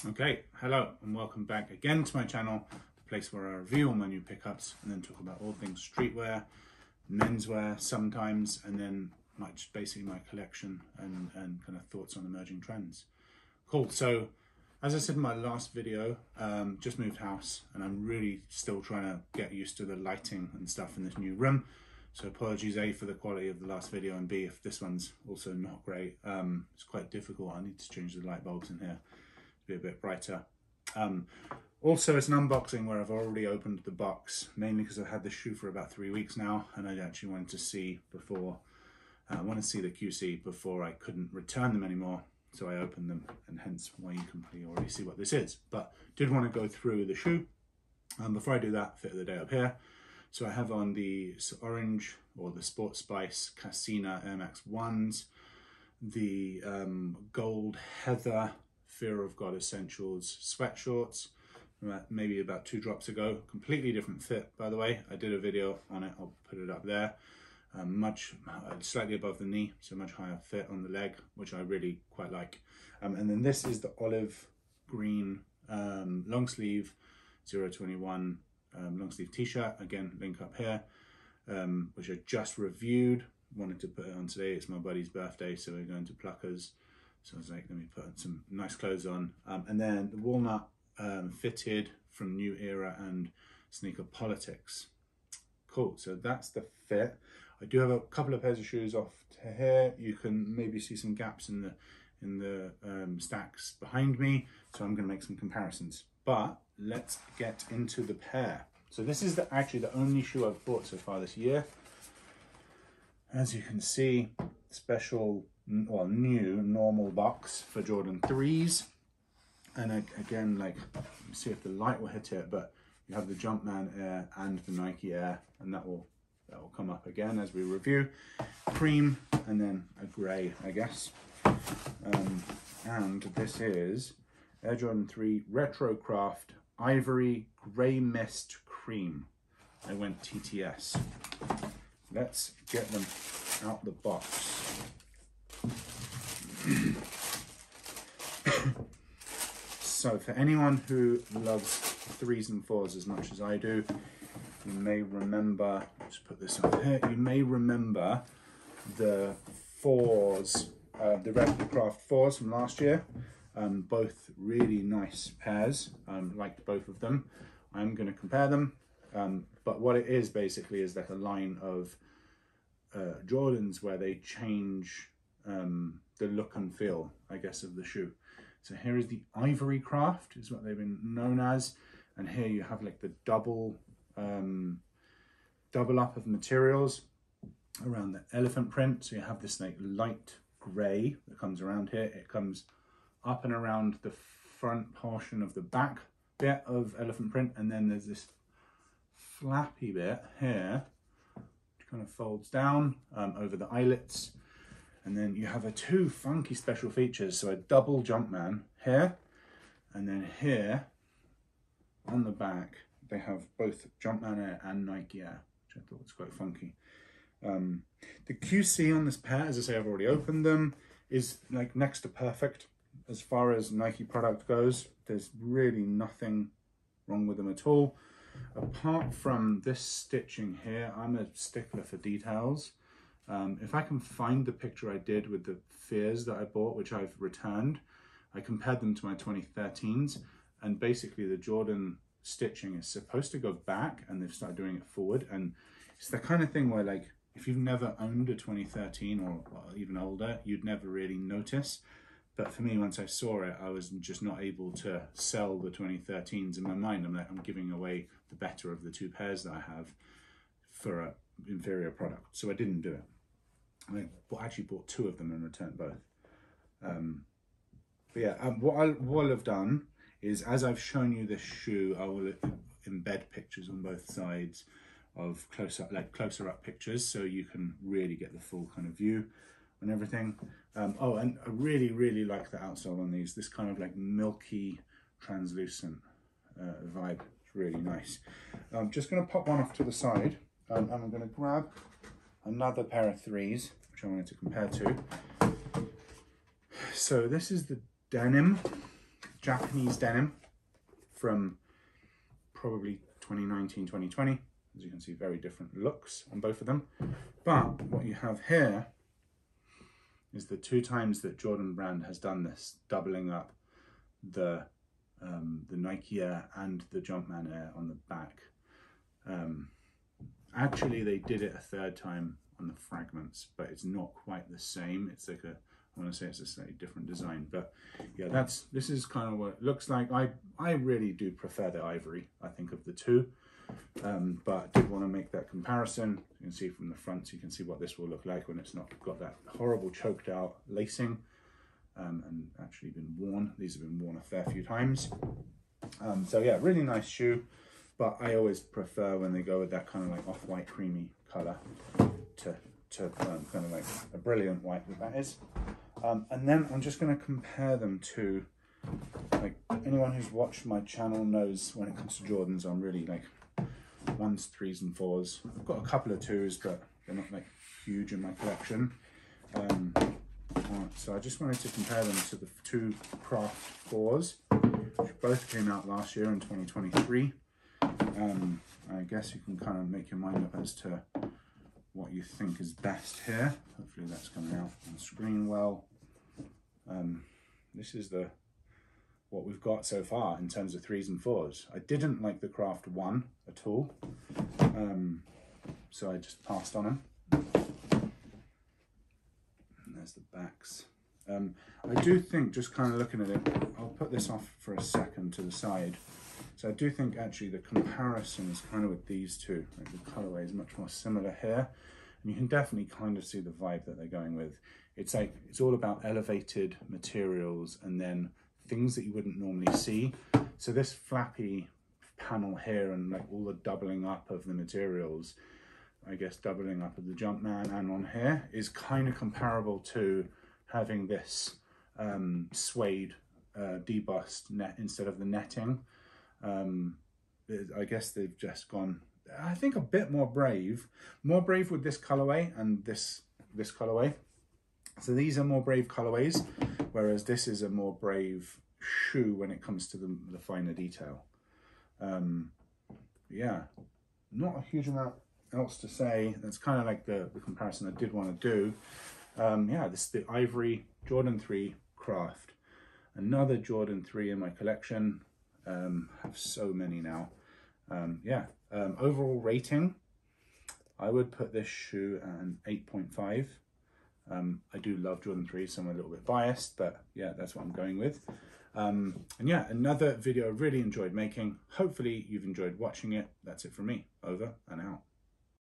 Okay, hello and welcome back again to my channel, the place where I review all my new pickups and then talk about all things streetwear, menswear sometimes, and then just basically my collection and kind of thoughts on emerging trends. Cool, so as I said in my last video, just moved house and I'm really still trying to get used to the lighting and stuff in this new room. So apologies A for the quality of the last video and B if this one's also not great. It's quite difficult. I need to change the light bulbs in here to be a bit brighter. Also, it's an unboxing where I've already opened the box, mainly because I've had this shoe for about 3 weeks now and I actually wanted to see before, the QC before I couldn't return them anymore. So I opened them, and hence why you can probably already see what this is. But did want to go through the shoe. Before I do that, fit of the day up here. So I have on the orange, or the Sport Spice Casina Air Max 1s, the gold heather Fear of God Essentials sweatshorts, maybe about 2 drops ago. Completely different fit, by the way. I did a video on it, I'll put it up there. Slightly above the knee, so much higher fit on the leg, which I really quite like. And then this is the olive green long sleeve 021 long sleeve t-shirt, again link up here, which I just reviewed. Wanted to put it on today. It's my buddy's birthday, so we're going to Pluckers, so I was like, let me put some nice clothes on. And then the walnut fitted from New Era and Sneaker Politics. Cool, so that's the fit. I do have a couple of pairs of shoes off to here. You can maybe see some gaps in the stacks behind me, so I'm going to make some comparisons. But let's get into the pair. So this is actually the only shoe I've bought so far this year. As you can see, special, well, new normal box for Jordan 3s. And again, like, see if the light will hit it, but you have the Jumpman Air and the Nike Air, and that will come up again as we review. Cream and then a grey, I guess. And this is Air Jordan 3 Retro Craft Ivory Grey Mist Cream. I went TTS. Let's get them out the box. So for anyone who loves 3s and 4s as much as I do, you may remember, let's put this on here, you may remember the 4s, the Retro Craft 4s from last year. Both really nice pairs, liked both of them. I'm going to compare them, but what it is basically is like a line of Jordans where they change the look and feel, I guess, of the shoe. So here is the Ivory Craft, is what they've been known as, and here you have like the double up of materials around the elephant print. So you have this like light grey that comes around here. It comes up and around the front portion of the back bit of elephant print, and then there's this flappy bit here which kind of folds down over the eyelets. And then you have 2 funky special features. So a double Jumpman here, and then here on the back they have both Jumpman Air and Nike Air, which I thought was quite funky. The QC on this pair, as I say, I've already opened them, is like next to perfect as far as Nike product goes. There's really nothing wrong with them at all, apart from this stitching here. I'm a stickler for details. If I can find the picture I did with the Fears that I bought, which I've returned, I compared them to my 2013s, and basically the Jordan stitching is supposed to go back and they've started doing it forward, and it's the kind of thing where, like, if you've never owned a 2013 or even older, you'd never really notice. But for me, once I saw it, I was just not able to sell the 2013s. In my mind, I'm like, I'm giving away the better of the 2 pairs that I have for an inferior product, so I didn't do it. I actually bought 2 of them and returned both. But yeah, what I'll have done is, as I've shown you this shoe, I will embed pictures on both sides of closer up pictures, so you can really get the full kind of view on everything. Oh, and I really like the outsole on these. This kind of like milky, translucent vibe. It's really nice. I'm just going to pop one off to the side, and I'm going to grab another pair of 3s, which I wanted to compare to. So this is the denim Japanese denim from probably 2019, 2020. As you can see, very different looks on both of them. But what you have here is the 2 times that Jordan brand has done this, doubling up the Nike Air and the Jumpman Air on the back. Actually, they did it a 3rd time on the Fragments, but it's not quite the same. It's like a, I want to say it's a slightly different design, but yeah, this is kind of what it looks like. I really do prefer the Ivory, I think, of the 2, but I did want to make that comparison. You can see from the front, so you can see what this will look like when it's not got that horrible choked out lacing, and actually been worn. These have been worn a fair few times. So yeah, really nice shoe, but I always prefer when they go with that kind of like off-white creamy color to kind of like a brilliant white that is. And then I'm just going to compare them to, like, anyone who's watched my channel knows when it comes to Jordans, I'm really like 1s, 3s and 4s. I've got a couple of 2s, but they're not like huge in my collection. So I just wanted to compare them to the 2 Craft 4s, which both came out last year in 2023. I guess you can kind of make your mind up as to what you think is best here. Hopefully that's coming out on the screen well. This is what we've got so far in terms of 3s and 4s. I didn't like the Craft 1 at all, so I just passed on them. And there's the backs. I do think, just kind of looking at it, I'll put this off for a second to the side. So I do think actually the comparison is kind of with these 2. Like the colorway is much more similar here, and you can definitely kind of see the vibe that they're going with. It's like, it's all about elevated materials and then things that you wouldn't normally see. So this flappy panel here and like all the doubling up of the materials, I guess doubling up of the Jumpman and on here, is kind of comparable to having this suede debust net instead of the netting. I guess they've just gone, I think, a bit more brave with this colorway and this colorway. So these are more brave colorways, whereas this is a more brave shoe when it comes to the finer detail. Yeah, not a huge amount else to say. That's kind of like the comparison I did want to do. Yeah, this is the Ivory Jordan 3 Craft. Another Jordan 3 in my collection. Have so many now. Yeah, overall rating, I would put this shoe at an 8.5. I do love Jordan 3, so I'm a little bit biased, but yeah, that's what I'm going with. And yeah, another video I really enjoyed making. Hopefully you've enjoyed watching it. That's it from me. Over and out.